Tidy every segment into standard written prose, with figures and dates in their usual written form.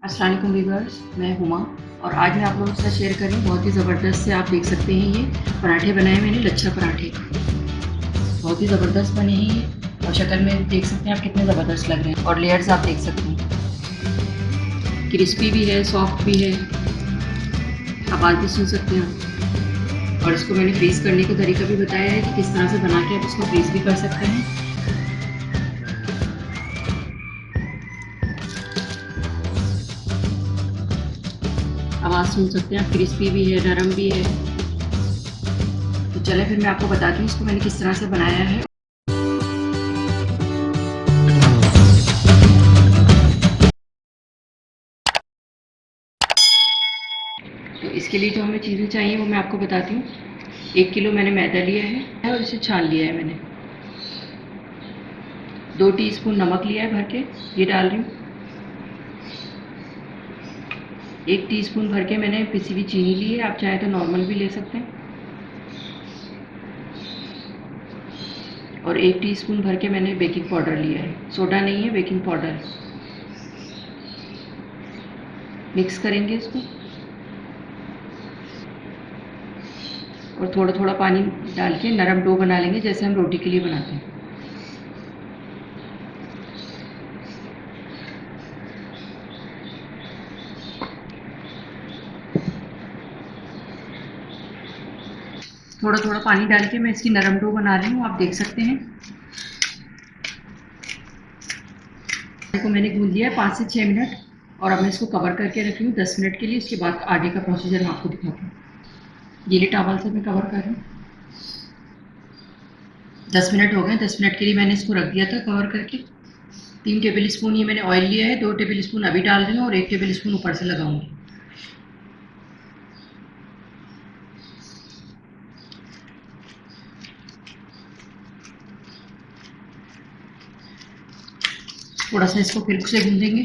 अस्सलाम वालेकुम व्यूअर्स, मैं हुमा और आज मैं आप लोगों के साथ शेयर कर रही हूँ बहुत ही ज़बरदस्त से आप देख सकते हैं ये पराठे बनाए मैंने लच्छा पराठे। बहुत ही ज़बरदस्त बने हैं ये और शक्ल में देख सकते हैं आप कितने ज़बरदस्त लग रहे हैं और लेयर्स आप देख सकते हैं। क्रिस्पी भी है, सॉफ्ट भी है, आवाज़ भी सुन सकते हैं और इसको मैंने फ्रीज़ करने का तरीका भी बताया है कि किस तरह से बना के आप इसको फ्रीज़ भी कर सकते हैं। आवाज़ सुन सकते हैं आप, क्रिस्पी भी है, नरम भी है। तो चलें फिर मैं आपको बताती हूँ इसको मैंने किस तरह से बनाया है। तो इसके लिए जो हमें चीज़ें चाहिए वो मैं आपको बताती हूँ। 1 किलो मैंने मैदा लिया है और इसे छान लिया है मैंने। 2 टीस्पून नमक लिया है भर के, ये डाल रही हूँ। 1 टीस्पून भर के मैंने पिसी हुई चीनी ली है, आप चाहें तो नॉर्मल भी ले सकते हैं। और 1 टीस्पून भर के मैंने बेकिंग पाउडर लिया है, सोडा नहीं है, बेकिंग पाउडर है। मिक्स करेंगे इसको और थोड़ा थोड़ा पानी डाल के नरम डो बना लेंगे जैसे हम रोटी के लिए बनाते हैं। थोड़ा थोड़ा पानी डाल के मैं इसकी नरम डो बना रही हूँ, आप देख सकते हैं। को मैंने गूंद लिया है 5 से 6 मिनट और अब मैं इसको कवर करके रखी हूँ 10 मिनट के लिए। उसके बाद आगे का प्रोसीजर मैं आपको दिखाती हूँ। गीले टॉवल से मैं कवर कर रही हूँ। 10 मिनट हो गए। 10 मिनट के लिए मैंने इसको रख दिया था कवर करके। 3 टेबल स्पून ये मैंने ऑयल लिया है, 2 टेबल स्पून अभी डाल रही हूँ और 1 टेबल स्पून ऊपर से लगाऊंगी। थोड़ा सा इसको फिर से भूनेंगे।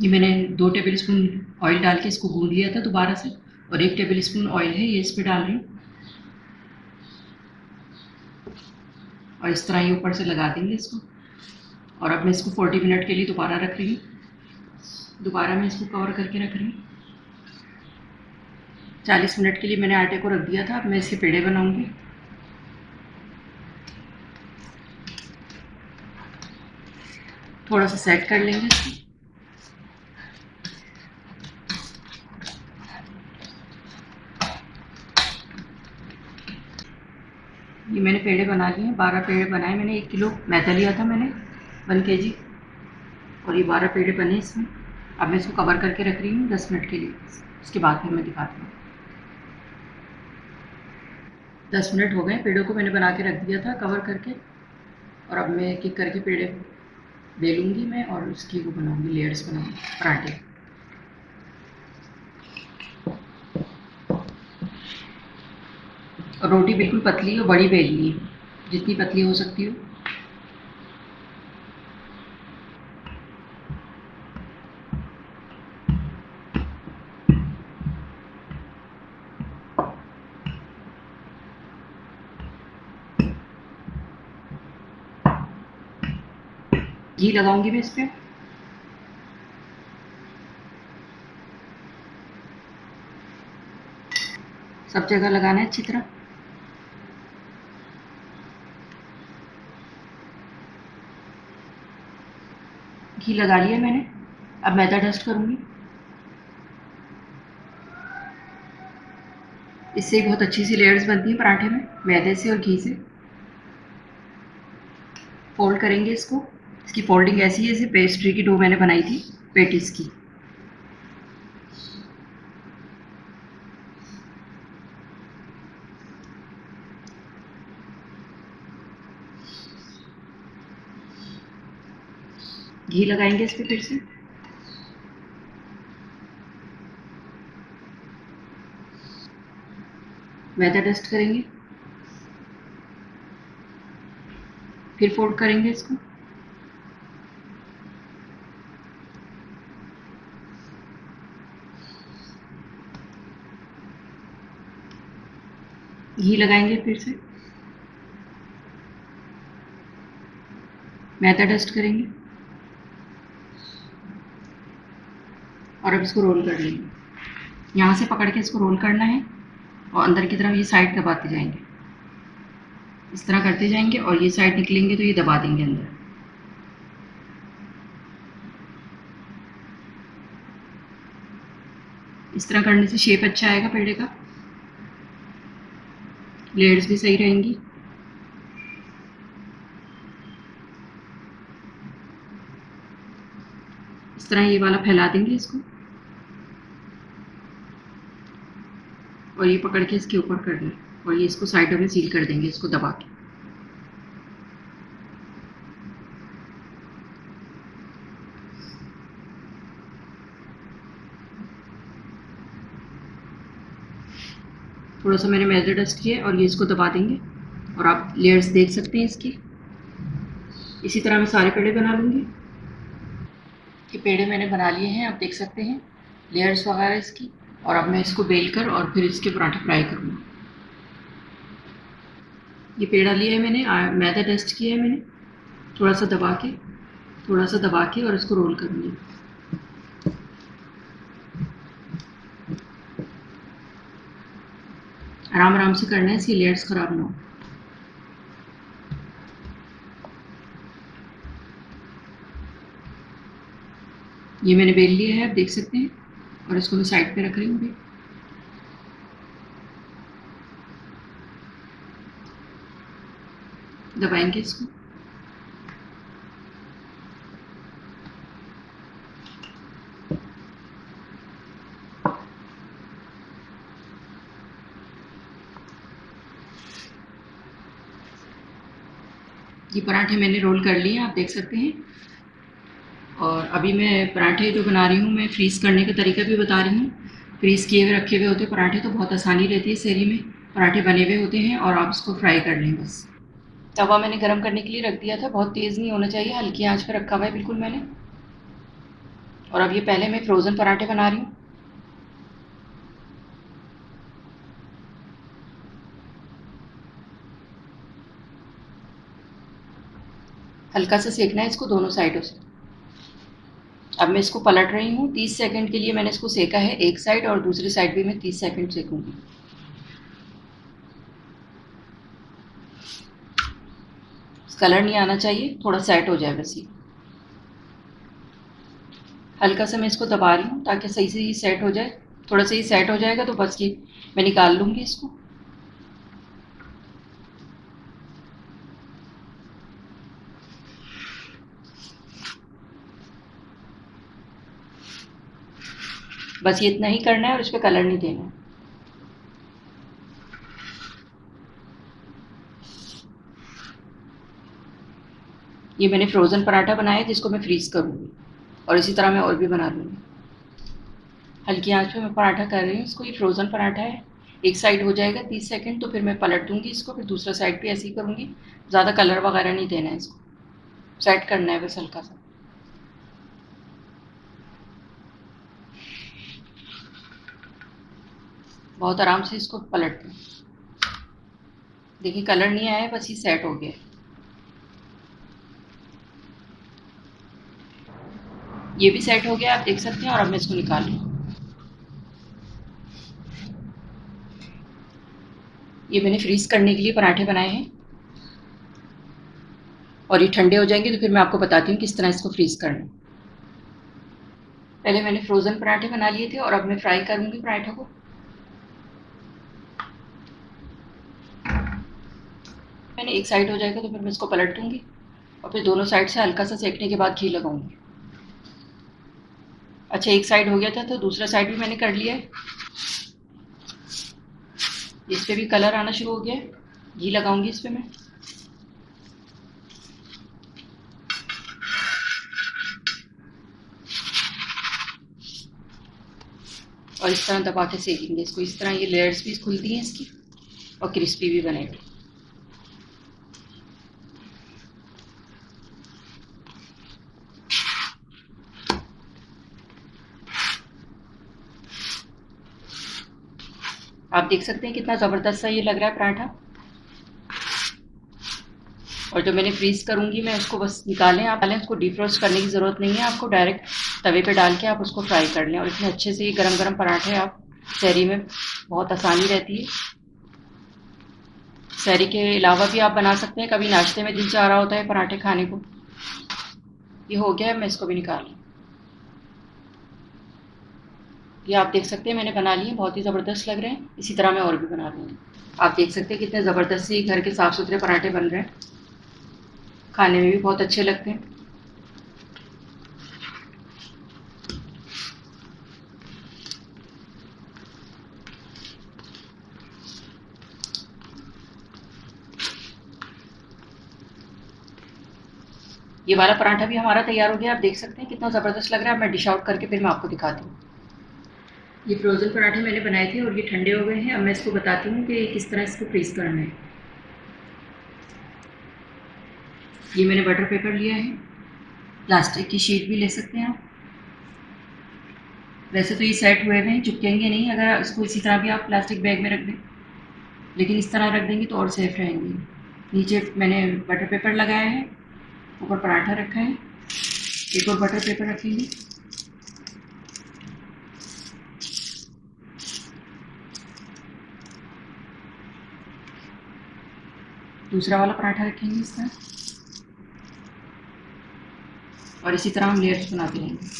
ये मैंने 2 टेबल स्पून ऑयल डाल के इसको भून लिया था दोबारा से और 1 टेबल स्पून ऑयल है ये इस पर डाल रही हूँ और इस तरह ही ऊपर से लगा देंगे इसको। और अब मैं इसको 40 मिनट के लिए दोबारा रख रही हूँ। दोबारा मैं इसको कवर करके रख रही हूँ। 40 मिनट के लिए मैंने आटे को रख दिया था। अब मैं इसके पेड़े बनाऊंगी। थोड़ा सा सेट कर लेंगे इसको। ये मैंने पेड़े बना लिए हैं, 12 पेड़े बनाए मैंने। 1 किलो मैदा लिया था मैंने, 1 केजी, और ये 12 पेड़े बने इसमें। अब मैं इसको कवर करके रख रही हूँ 10 मिनट के लिए। उसके बाद फिर मैं दिखाती हूँ। 10 मिनट हो गए, पेड़ों को मैंने बना के रख दिया था कवर करके। और अब मैं एक एक करके पेड़े बेलूंगी मैं और उसकी वो बनाऊंगी, लेयर्स बनाऊंगी पराठे। और रोटी बिल्कुल पतली और बड़ी बेलनी है, जितनी पतली हो सकती हो। घी लगाऊंगी मैं इस पर। सब जगह लगाना है अच्छी तरह। घी लगा लिया मैंने। अब मैदा डस्ट करूंगी। इससे बहुत अच्छी सी लेयर्स बनती हैं पराठे में, मैदे से और घी से। फोल्ड करेंगे इसको। इसकी फोल्डिंग ऐसी है जैसे पेस्ट्री की डो मैंने बनाई थी, पेटिस की। घी लगाएंगे इस पर फिर से। मैदा डस्ट करेंगे, फिर फोल्ड करेंगे इसको। घी लगाएंगे फिर से, मैदा डस्ट करेंगे और अब इसको रोल कर लेंगे। यहाँ से पकड़ के इसको रोल करना है और अंदर की तरफ ये साइड दबाते जाएंगे, इस तरह करते जाएंगे और ये साइड निकलेंगे तो ये दबा देंगे अंदर। इस तरह करने से शेप अच्छा आएगा पेड़े का, लेयर्स भी सही रहेंगी। इस तरह ये वाला फैला देंगे इसको और ये पकड़ के इसके ऊपर कर देंगे और ये इसको साइडों में सील कर देंगे इसको दबा के। थोड़ा सा मैंने मैदा डस्ट किया और ये इसको दबा देंगे और आप लेयर्स देख सकते हैं इसकी। इसी तरह मैं सारे पेड़े बना लूँगी। ये पेड़े मैंने बना लिए हैं, आप देख सकते हैं लेयर्स वगैरह इसकी। और अब मैं इसको बेल कर और फिर इसके पराठे फ्राई करूँगी। ये पेड़ा लिया है मैंने, मैदा डस्ट किया है मैंने, थोड़ा सा दबा के और इसको रोल करूँगी। आराम आराम से करना है, इसकी लेयर्स ख़राब ना हो। ये मैंने बेल लिया है, आप देख सकते हैं, और इसको मैं साइड पे रख रही हूँ। दबाएंगे इसको। ये पराठे मैंने रोल कर लिए हैं, आप देख सकते हैं। और अभी मैं पराठे जो बना रही हूँ, मैं फ्रीज़ करने का तरीका भी बता रही हूँ। फ्रीज़ किए हुए रखे हुए होते पराठे तो बहुत आसानी रहती है सेरी में। पराठे बने हुए होते हैं और आप इसको फ्राई कर लें बस। तवा मैंने गरम करने के लिए रख दिया था, बहुत तेज़ नहीं होना चाहिए, हल्की आंच पे रखा हुआ है बिल्कुल मैंने। और अब ये पहले मैं फ्रोज़न पराठे बना रही हूँ। हल्का सा सेकना है इसको दोनों साइडों से। अब मैं इसको पलट रही हूँ, 30 सेकंड के लिए मैंने इसको सेका है एक साइड, और दूसरी साइड भी मैं 30 सेकंड सेकूंगी। कलर नहीं आना चाहिए, थोड़ा सेट हो जाए बस ये। हल्का सा मैं इसको दबा रही हूँ ताकि सही से ये सेट हो जाए। थोड़ा सा ये सेट हो जाएगा तो बस ये मैं निकाल लूँगी इसको। बस ये इतना ही करना है और इस पर कलर नहीं देना है। ये मैंने फ्रोज़न पराठा बनाया है जिसको मैं फ्रीज़ करूँगी, और इसी तरह मैं और भी बना लूँगी। हल्की आंच पे मैं पराठा कर रही हूँ इसको। ये फ्रोज़न पराठा है, एक साइड हो जाएगा 30 सेकंड तो फिर मैं पलट दूँगी इसको, फिर दूसरा साइड भी ऐसे ही करूँगी। ज़्यादा कलर वगैरह नहीं देना है इसको, सेट करना है बस हल्का सा। बहुत आराम से इसको पलट दें। देखिए कलर नहीं आया है, बस ये सेट हो गया है। ये भी सेट हो गया आप देख सकते हैं, और अब मैं इसको निकाल लूँ। ये मैंने फ्रीज़ करने के लिए पराठे बनाए हैं, और ये ठंडे हो जाएंगे तो फिर मैं आपको बताती हूँ किस तरह इसको फ्रीज़ करना है। पहले मैंने फ्रोज़न पराठे बना लिए थे और अब मैं फ्राई करूँगी पराठों को। मैंने एक साइड हो जाएगा तो फिर मैं इसको पलट दूँगी और फिर दोनों साइड से हल्का सा सेकने के बाद घी लगाऊँगी। अच्छा, एक साइड हो गया था तो दूसरा साइड भी मैंने कर लिया है। इस पे भी कलर आना शुरू हो गया है। घी लगाऊँगी इस पे मैं। और इस तरह दबा के सेकेंगे इसको। इस तरह ये लेयर्स भी खुलती हैं इसकी और क्रिस्पी भी बनेगी। आप देख सकते हैं कितना ज़बरदस्त सा ये लग रहा है पराठा। और जो मैंने फ्रीज़ करूँगी मैं उसको बस निकालें आप, उसको डिफ्रोस्ट करने की ज़रूरत नहीं है आपको, डायरेक्ट तवे पे डाल के आप उसको फ्राई कर लें। और इतने अच्छे से ये गरम गरम पराठे आप सहरी में बहुत आसानी रहती है। सहरी के अलावा भी आप बना सकते हैं, कभी नाश्ते में दिल चाह रहा होता है पराठे खाने को। ये हो गया है, मैं इसको भी निकाल लूँ। ये आप देख सकते हैं मैंने बना लिए, बहुत ही ज़बरदस्त लग रहे हैं। इसी तरह मैं और भी बना रही हूँ। आप देख सकते हैं कितने ज़बरदस्त से घर के साफ़ सुथरे पराठे बन रहे हैं, खाने में भी बहुत अच्छे लगते हैं। ये वाला पराठा भी हमारा तैयार हो गया। आप देख सकते हैं कितना ज़बरदस्त लग रहा है। मैं डिश आउट करके फिर मैं आपको दिखाती हूँ। ये फ्रोज़न पराठे मैंने बनाए थे और ये ठंडे हो गए हैं। अब मैं इसको बताती हूँ कि किस तरह इसको फ्रीज़ करना है। ये मैंने बटर पेपर लिया है, प्लास्टिक की शीट भी ले सकते हैं आप। वैसे तो ये सेट हुए हुए हैं, चिपकेंगे नहीं अगर इसको इसी तरह भी आप प्लास्टिक बैग में रख दें, लेकिन इस तरह रख देंगे तो और सेफ रहेंगे। नीचे मैंने बटर पेपर लगाया है, ऊपर पराठा रखा है, एक और बटर पेपर रखेंगे। दूसरा वाला पराठा रखेंगे इस तरह, और इसी तरह हम लेयर्स बनाते रहेंगे।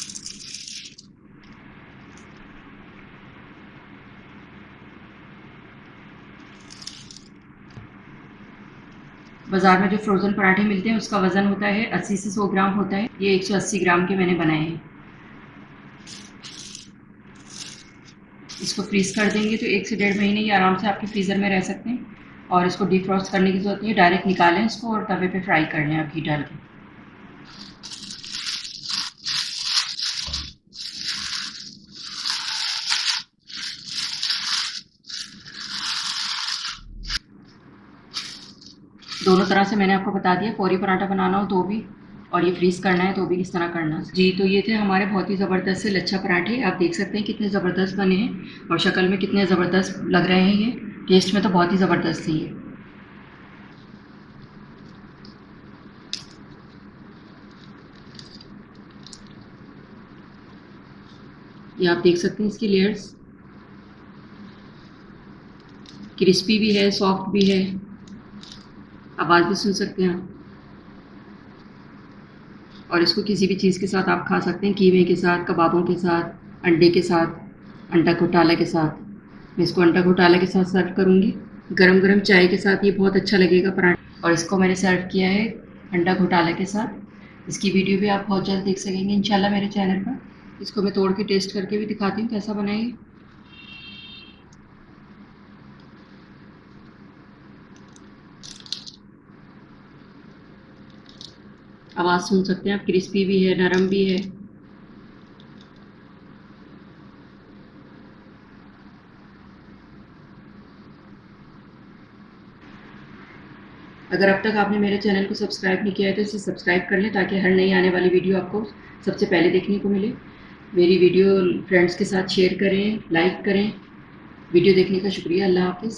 बाज़ार में जो फ्रोज़न पराठे मिलते हैं उसका वज़न होता है 80 से 100 ग्राम होता है। ये 180 ग्राम के मैंने बनाए हैं। इसको फ्रीज़ कर देंगे तो 1 से 1.5 महीने ये आराम से आपके फ्रीज़र में रह सकते हैं। और इसको डिफ्रॉस्ट करने की ज़रूरत नहीं है, डायरेक्ट निकालें इसको और तवे पे फ्राई कर लें आप घी डाल के। दोनों तरह से मैंने आपको बता दिया, फौरी पराठा बनाना हो तो भी, और ये फ्रीज़ करना है तो भी किस तरह करना। जी, तो ये थे हमारे बहुत ही ज़बरदस्त से लच्छा पराठे। आप देख सकते हैं कितने ज़बरदस्त बने हैं और शक्ल में कितने ज़बरदस्त लग रहे हैं ये। टेस्ट में तो बहुत ही ज़बरदस्त है ये। ये आप देख सकते हैं इसकी लेयर्स, क्रिस्पी भी है, सॉफ्ट भी है। आवाज़ भी सुन सकते हैं आप। और इसको किसी भी चीज़ के साथ आप खा सकते हैं, कीमे के साथ, कबाबों के साथ, अंडे के साथ, अंडा घोटाला के साथ। मैं इसको अंडा घोटाला के साथ सर्व करूँगी। गरम गरम चाय के साथ ये बहुत अच्छा लगेगा पराठा। और इसको मैंने सर्व किया है अंडा घोटाला के साथ। इसकी वीडियो भी आप बहुत जल्द देख सकेंगे इंशाल्लाह मेरे चैनल पर। इसको मैं तोड़ के टेस्ट करके भी दिखाती हूँ कैसा बना है। आवाज़ सुन सकते हैं आप, क्रिस्पी भी है, नरम भी है। अगर अब तक आपने मेरे चैनल को सब्सक्राइब नहीं किया है तो इसे सब्सक्राइब कर लें ताकि हर नई आने वाली वीडियो आपको सबसे पहले देखने को मिले। मेरी वीडियो फ्रेंड्स के साथ शेयर करें, लाइक करें। वीडियो देखने का शुक्रिया। अल्लाह हाफ़िज़।